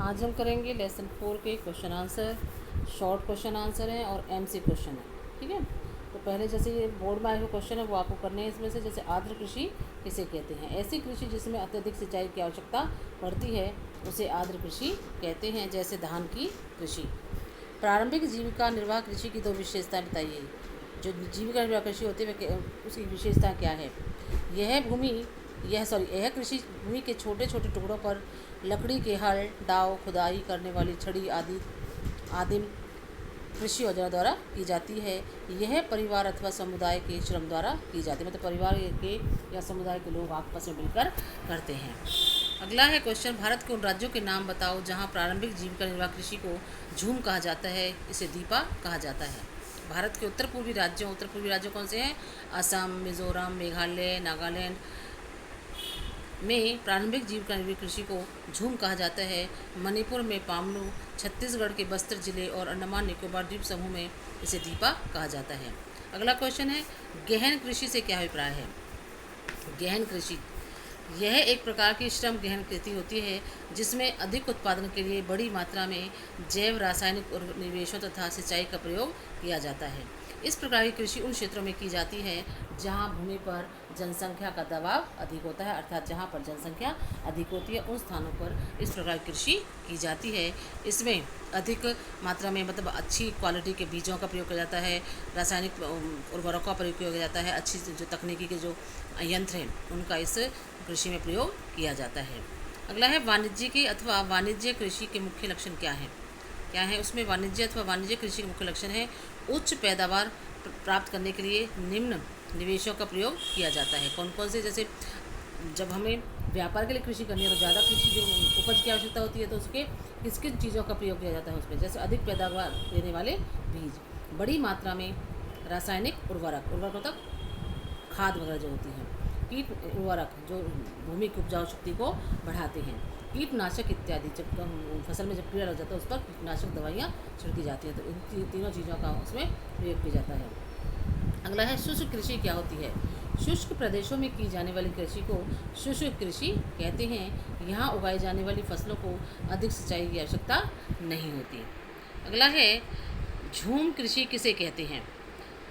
आज हम करेंगे लेसन 4 के question answer. Short question answer हैं और एमसी क्वेश्चन है। ठीक है, तो पहले जैसे ये बोर्ड में आए हुए क्वेश्चन है वो आपको करने हैं। इसमें से जैसे आर्द्र कृषि किसे कहते हैं? ऐसी कृषि जिसमें अत्यधिक सिंचाई की आवश्यकता पड़ती है उसे आर्द्र कृषि कहते हैं, जैसे धान की कृषि। प्रारंभिक जीविका निर्वाह कृषि की दो विशेषताएं बताइए। जो जीविका निर्वाह कृषि होती है उसकी विशेषता क्या है? यह कृषि भूमि के छोटे छोटे टुकड़ों पर लकड़ी के हल, दाव, खुदाई करने वाली छड़ी आदि आदिम कृषि औजार द्वारा की जाती है। यह परिवार अथवा समुदाय के श्रम द्वारा की जाती है, मतलब परिवार के या समुदाय के लोग आपस में मिलकर करते हैं। अगला है क्वेश्चन, भारत के उन राज्यों के नाम बताओ जहां प्रारंभिक जीविका निर्वाह कृषि को झूम कहा जाता है, इसे दीपा कहा जाता है। भारत के उत्तर पूर्वी राज्यों कौन से हैं? असम, मिजोरम, मेघालय, नागालैंड में प्रारंभिक जीविका निर्वाह कृषि को झूम कहा जाता है। मणिपुर में पामलू, छत्तीसगढ़ के बस्तर जिले और अंडमान निकोबार द्वीप समूह में इसे दीपा कहा जाता है। अगला क्वेश्चन है, गहन कृषि से क्या अभिप्राय है? गहन कृषि यह एक प्रकार की श्रम गहन कृषि होती है जिसमें अधिक उत्पादन के लिए बड़ी मात्रा में जैव रासायनिक निवेशों तथा सिंचाई का प्रयोग किया जाता है। इस प्रकार की कृषि उन क्षेत्रों में की जाती है जहां भूमि पर जनसंख्या का दबाव अधिक होता है, अर्थात जहां पर जनसंख्या अधिक होती है उन स्थानों पर इस प्रकार की कृषि की जाती है। इसमें अधिक मात्रा में मतलब अच्छी क्वालिटी के बीजों का प्रयोग किया जाता है, रासायनिक उर्वरकों का प्रयोग किया जाता है, अच्छी जो तकनीकी के जो यंत्र हैं उनका इस कृषि में प्रयोग किया जाता है। अगला है, वाणिज्य कृषि के मुख्य लक्षण क्या है? उसमें वाणिज्य कृषि के मुख्य लक्षण है, उच्च पैदावार प्राप्त करने के लिए निम्न निवेशों का प्रयोग किया जाता है। कौन कौन से? जैसे जब हमें व्यापार के लिए कृषि करनी है तो ज़्यादा कृषि जो उपज की आवश्यकता होती है तो उसके किस किस चीज़ों का प्रयोग किया जाता है उसमें? जैसे अधिक पैदावार देने वाले बीज, बड़ी मात्रा में रासायनिक उर्वरक मतलब खाद वगैरह जो होती हैं, कीट उर्वरक जो भूमि की उपजाऊ शक्ति को बढ़ाते हैं, कीटनाशक इत्यादि। जब फसल में जब कीड़ा लग जाता है उस पर कीटनाशक दवाइयाँ छिड़की जाती हैं, तो इन तीनों चीज़ों का उसमें प्रयोग किया जाता है। अगला है, शुष्क कृषि क्या होती है? शुष्क प्रदेशों में की जाने वाली कृषि को शुष्क कृषि कहते हैं। यहाँ उगाई जाने वाली फसलों को अधिक सिंचाई की आवश्यकता नहीं होती। अगला है, झूम कृषि किसे कहते हैं?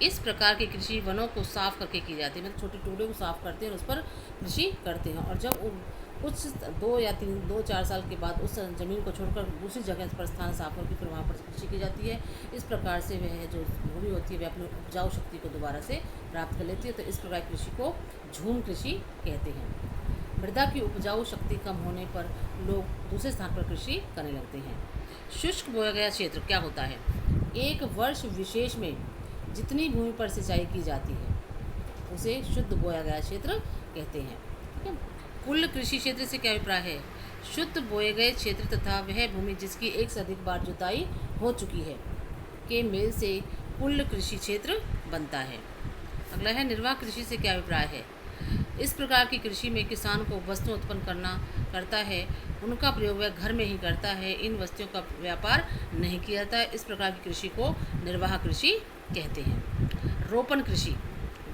इस प्रकार की कृषि वनों को साफ करके की जाती है, मतलब छोटे टुकड़े को साफ करते हैं और उस पर कृषि करते हैं, और जब कुछ 2-4 साल के बाद उस ज़मीन को छोड़कर दूसरी जगह पर स्थान साफ करके फिर वहाँ पर कृषि की जाती है। इस प्रकार से वह जो भूमि होती है वह अपनी उपजाऊ शक्ति को दोबारा से प्राप्त कर लेती है, तो इस प्रकार की कृषि को झूम कृषि कहते हैं। मृदा की उपजाऊ शक्ति कम होने पर लोग दूसरे स्थान पर कृषि करने लगते हैं। शुष्क बोया गया क्षेत्र क्या होता है? एक वर्ष विशेष में जितनी भूमि पर सिंचाई की जाती है उसे शुद्ध बोया गया क्षेत्र कहते हैं। ठीक है, कुल कृषि क्षेत्र से क्या अभिप्राय है? शुद्ध बोए गए क्षेत्र तथा वह भूमि जिसकी एक से अधिक बार जुताई हो चुकी है के मेल से कुल कृषि क्षेत्र बनता है। अगला है, निर्वाह कृषि से क्या अभिप्राय है? इस प्रकार की कृषि में किसान को वस्तु उत्पन्न करता है, उनका प्रयोग वह घर में ही करता है, इन वस्तुओं का व्यापार नहीं किया जाता है। इस प्रकार की कृषि को निर्वाह कृषि कहते हैं। रोपण कृषि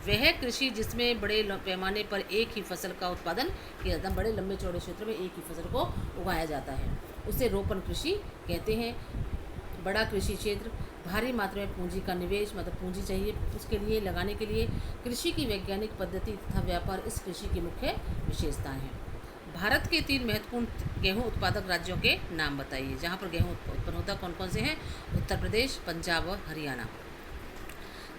वह कृषि जिसमें बड़े पैमाने पर एक ही फसल का उत्पादन किया जाता है, बड़े लंबे चौड़े क्षेत्र में एक ही फसल को उगाया जाता है, उसे रोपण कृषि कहते हैं। बड़ा कृषि क्षेत्र, भारी मात्रा में पूंजी का निवेश, मतलब पूंजी चाहिए उसके लिए लगाने के लिए, कृषि की वैज्ञानिक पद्धति तथा व्यापार इस कृषि की मुख्य विशेषताएं हैं। भारत के 3 महत्वपूर्ण गेहूं उत्पादक राज्यों के नाम बताइए जहां पर गेहूं उत्पन्न होता है। कौन कौन से हैं? उत्तर प्रदेश, पंजाब और हरियाणा।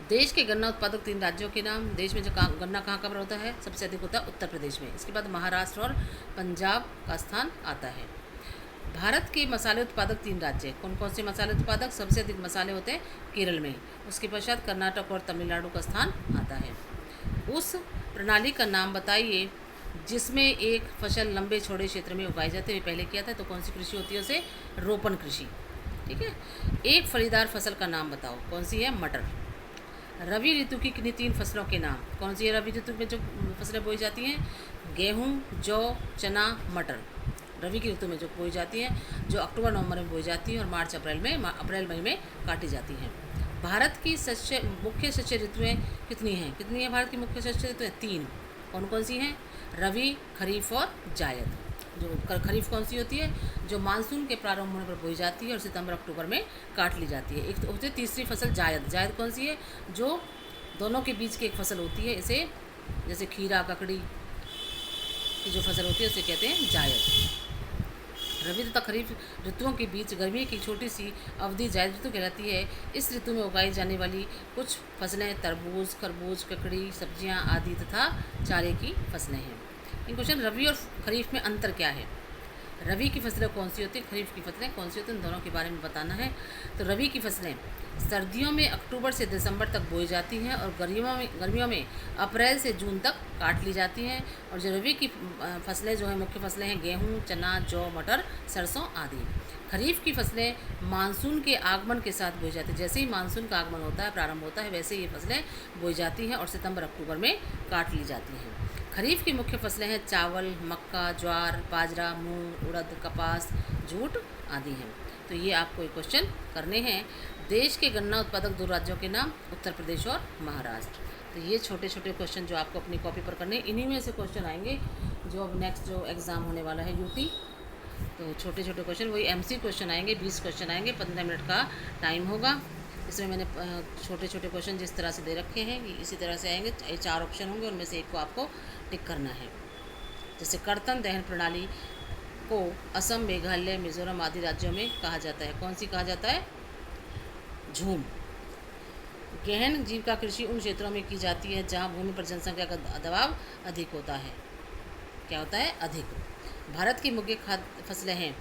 देश के गन्ना उत्पादक 3 राज्यों के नाम। देश में जो गन्ना कहाँ पर होता है? सबसे अधिक होता है उत्तर प्रदेश में, इसके बाद महाराष्ट्र और पंजाब का स्थान आता है। भारत के मसाले उत्पादक 3 राज्य। कौन कौन से मसाले उत्पादक? सबसे अधिक मसाले होते हैं केरल में, उसके पश्चात कर्नाटक और तमिलनाडु का स्थान आता है। उस प्रणाली का नाम बताइए जिसमें एक फसल लंबे चौड़े क्षेत्र में उगाई जाती है, पहले किया था, तो कौन सी कृषि होती है? उसे रोपण कृषि। ठीक है, एक फलीदार फसल का नाम बताओ, कौन सी है? मटर। रबी ऋतु की किन्हीं 3 फसलों के नाम। कौन सी है रबी ऋतु में जो फसलें बोई जाती हैं? गेहूँ, जौ, चना, मटर। रबी की ऋतु में जो बोई जाती हैं, जो अक्टूबर नवंबर में बोई जाती है और अप्रैल मई में काटी जाती हैं। भारत की मुख्य शस्य ऋतुएँ कितनी हैं? भारत की मुख्य शस्य ऋतुएँ 3। कौन कौन सी हैं? रबी, खरीफ और जायद। जो खरीफ कौन सी होती है, जो मानसून के प्रारंभ होने पर बोई जाती है और सितंबर अक्टूबर में काट ली जाती है। एक तो होती है तीसरी फसल जायद। जायद कौन सी है, जो दोनों के बीच की एक फसल होती है, इसे जैसे खीरा ककड़ी की जो फसल होती है उसे कहते हैं जायद। रबी तथा खरीफ ऋतुओं के बीच गर्मी की छोटी सी अवधि जायद ऋतु कहलाती है। इस ऋतु में उगाई जाने वाली कुछ फसलें तरबूज, खरबूज, ककड़ी, सब्जियां आदि तथा चारे की फसलें हैं। इन क्वेश्चन रबी और खरीफ में अंतर क्या है, रबी की फसलें कौन सी होती है, खरीफ की फसलें कौन सी होती हैं, इन दोनों के बारे में बताना है। तो रबी की फसलें सर्दियों में अक्टूबर से दिसंबर तक बोई जाती हैं और गर्मियों में अप्रैल से जून तक काट ली जाती हैं। और जो रबी की फसलें जो हैं, मुख्य फसलें हैं गेहूँ, चना, जौ, मटर, सरसों आदि। खरीफ की फसलें मानसून के आगमन के साथ बोई जाती हैं। जैसे ही मानसून का आगमन होता है, प्रारंभ होता है, वैसे ये फसलें बोई जाती हैं और सितंबर अक्टूबर में काट ली जाती हैं। खरीफ की मुख्य फसलें हैं चावल, मक्का, ज्वार, बाजरा, मूंग, उड़द, कपास, जूट आदि हैं। तो ये आपको एक क्वेश्चन करने हैं। देश के गन्ना उत्पादक दो राज्यों के नाम, उत्तर प्रदेश और महाराष्ट्र। तो ये छोटे छोटे क्वेश्चन जो आपको अपनी कॉपी पर करने, इन्हीं में से क्वेश्चन आएंगे जो अब नेक्स्ट जो एग्ज़ाम होने वाला है यूटी। तो छोटे छोटे क्वेश्चन वही एमसी क्वेश्चन आएंगे, 20 क्वेश्चन आएंगे, 15 मिनट का टाइम होगा। इसमें मैंने छोटे छोटे क्वेश्चन जिस तरह से दे रखे हैं इसी तरह से आएंगे। 4 ऑप्शन होंगे, उनमें से एक को आपको टिक करना है। जैसे कर्तन दहन प्रणाली को असम, मेघालय, मिजोरम आदि राज्यों में कहा जाता है, कौन सी कहा जाता है, झूम। गहन जीविका कृषि उन क्षेत्रों में की जाती है जहां भूमि पर जनसंख्या का दबाव अधिक होता है, क्या होता है, अधिक। भारत की मुख्य खाद्य फसलें हैं,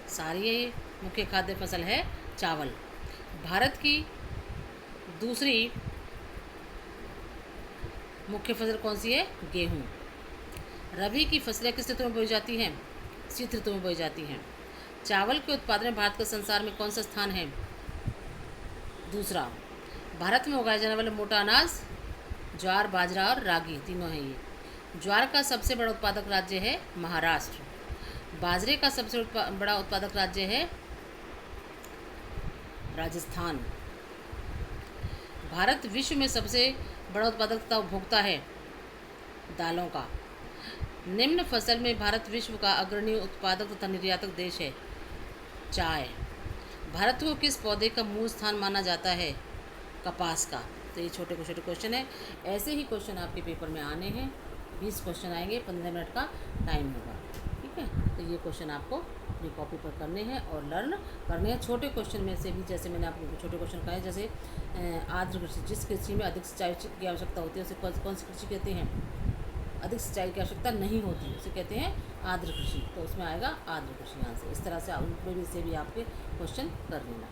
सारी मुख्य खाद्य फसल है चावल। भारत की दूसरी मुख्य फसल कौन सी है, गेहूँ। रबी की फसलें किस ऋतु में बोई जाती हैं, शीत ऋतु में बोई जाती हैं। चावल के उत्पादन में भारत का संसार में कौन सा स्थान है, दूसरा। भारत में उगाए जाने वाले मोटा अनाज ज्वार, बाजरा और रागी तीनों हैं ये। ज्वार का सबसे बड़ा उत्पादक राज्य है महाराष्ट्र। बाजरे का सबसे बड़ा उत्पादक राज्य है राजस्थान। भारत विश्व में सबसे बड़ा उत्पादक तथा उपभोक्ता है दालों का। निम्न फसल में भारत विश्व का अग्रणी उत्पादक तथा निर्यातक देश है, चाय। भारत को किस पौधे का मूल स्थान माना जाता है, कपास का। तो ये छोटे छोटे क्वेश्चन है। ऐसे ही क्वेश्चन आपके पेपर में आने हैं, 20 क्वेश्चन आएंगे, 15 मिनट का टाइम होगा, ठीक है। तो ये क्वेश्चन आपको अपनी कॉपी पर करने हैं और लर्न करने हैं। छोटे क्वेश्चन में से भी, जैसे मैंने आपको छोटे क्वेश्चन कहे, जैसे आर्द्र कृषि, जिस कृषि में अधिक सिंचाई की आवश्यकता होती है उसे कौन सी कृषि कहते हैं, अधिक सिंचाई की आवश्यकता नहीं होती उसे कहते हैं आर्द्र कृषि। तो उसमें आएगा आर्द्र कृषि आंसर। इस तरह से उनमें से भी आपके क्वेश्चन कर लेना।